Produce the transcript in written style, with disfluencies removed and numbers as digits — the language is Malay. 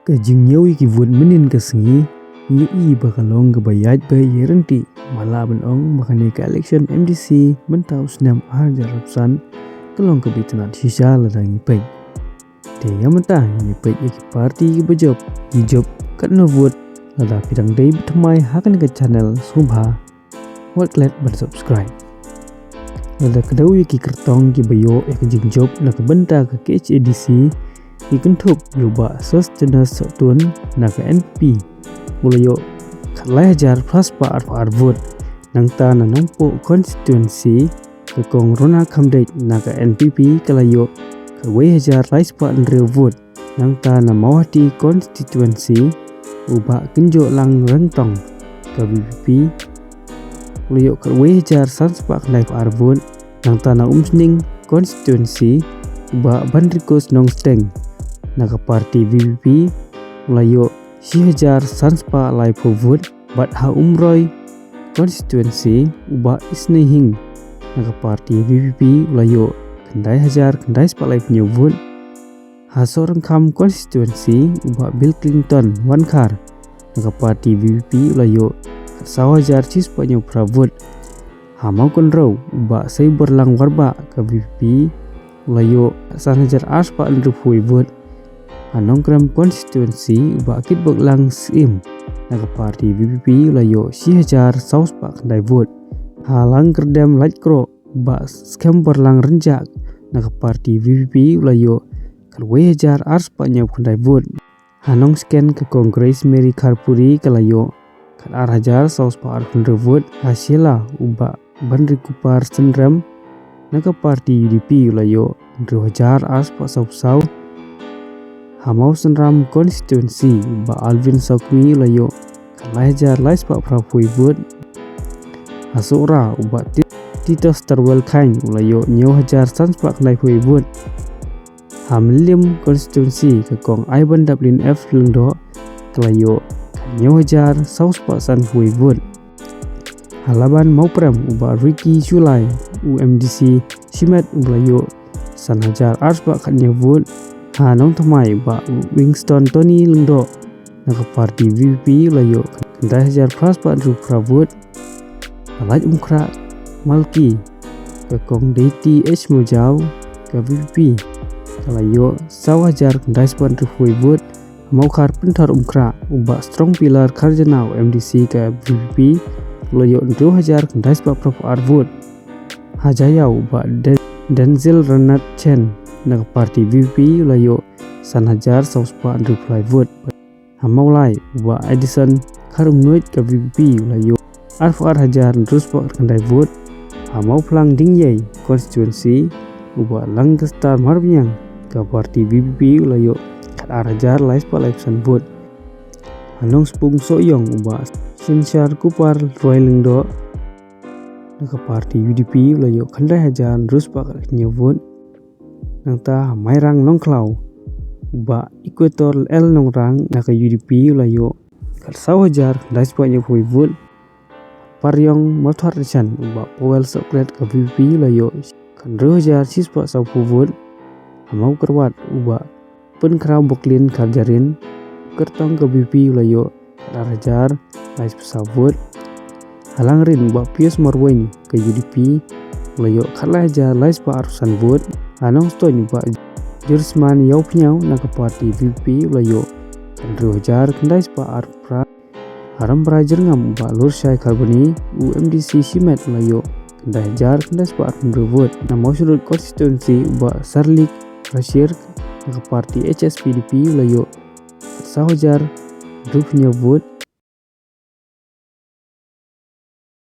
Kajingnya ki vun menin kasengi i bakalong kebayat bayi renti malah benong makane ke election MDC mentau senam ajar rapsan kelong kebitanat sisa ladangi pay. Dia yang mentah ini pay ki parti ki job kat no vote lada pidang day bertemai hakan ke channel subha waklet bersubscribe. Lada kedau ki kertong ki bayo jing job na kebenta ke KHADC ikentup yoba sos jenis sotun naga NP mulayo kalai hajar plus pa vote nang ta na nampo constituency ke kong rona kamdait naga NPP kalayo kalwai hajar lais pa nrew vote nang ta na mawati constituency uba kenjo lang rentong ke BPP mulayo kalwai hajar sans pa kalai pa vote nang ta na umsning constituency uba bandrikos nong steng naga parti VVP mulayo si hajar sanspa lai vote bat ha umroy constituency uba isnehing naga parti VVP mulayo kendai hajar kendai spa lai punya vote ha sorang kam constituency uba Bill Clinton wankar naga parti VVP mulayo saw hajar cis punya vote ha mau konro uba sai berlang warba ke VVP mulayo san hajar aspa ndrupui vote anongkram constituency uba akit lang sim naga parti VPP layo si hajar saus pak kendai vote halang kerdam light kro uba scam berlang renjak naga parti VPP layo kalwai hajar ars pak nyap kendai vote hanong scan ke kongres Mary Karpuri kalayo kan ar hajar saus pak ar kendai vote hasillah uba bandri kupar sendram naga parti UDP layo ndro hajar ars pak saus hamau senram constituency ba Alvin Sokmi layo kalai hajar lais pak prapui vote asura uba Tito Starwell kain layo nyaw hajar sans pak kalai pui vote hamlim constituency ke kong Ivan Dublin F lengdo kalayo nyaw hajar saus pak san pui vote halaban mau pram uba Ricky Julai UMDC Simet ulayo san hajar ars pak katnya vote hanong tamai ba Winston Tony lengdo naga parti VP layo kendai hajar plus pa rupra vote alaj umkra malki ke kong DT H mojau ke VP kalayo saw hajar kendai pa rupui vote mau kar pentar umkra uba strong pillar karjanau MDC ke VP layo ndro hajar kendai pa proper vote hajayau ba Denzel Renat Chen naga parti VP layo san hajar saus pa reply vote hamau lai uba Edison karum nuit ke VP layo arf hajar terus pa kendai vote hamau pelang dingyai constituency uba langgestar marbiang ke parti VP layo kat ar hajar lais pa laisan vote hanong spung soyong uba Sinsyar Kupar Roy lengdo naga parti UDP layo kendai hajar terus pa katnya vote nang ta mairang nongklau uba Equator L nongrang naga UDP layo kalsaw hajar dais pa nya pui vote paryong motor chan uba Powell Soklet ke VP layo kanro hajar sis pa saw pu vote amau kerwat uba pen kraw boklin karjarin kertong ke VP layo kadar hajar dais pa vote halang rin uba Pius Morweni ke UDP layo kalai hajar lais pa arusan vote anong stony ba Jersman yaw pinyau naga parti VP layo kandro hajar kendai pa arpra haram prajer ngam ba Lur Syai Karbani UMDC Simet layo kendai hajar kendai pa arpra vote namau sudut constituency ba Sarlik Rashir naga parti HSPDP layo saw hajar drupnya vote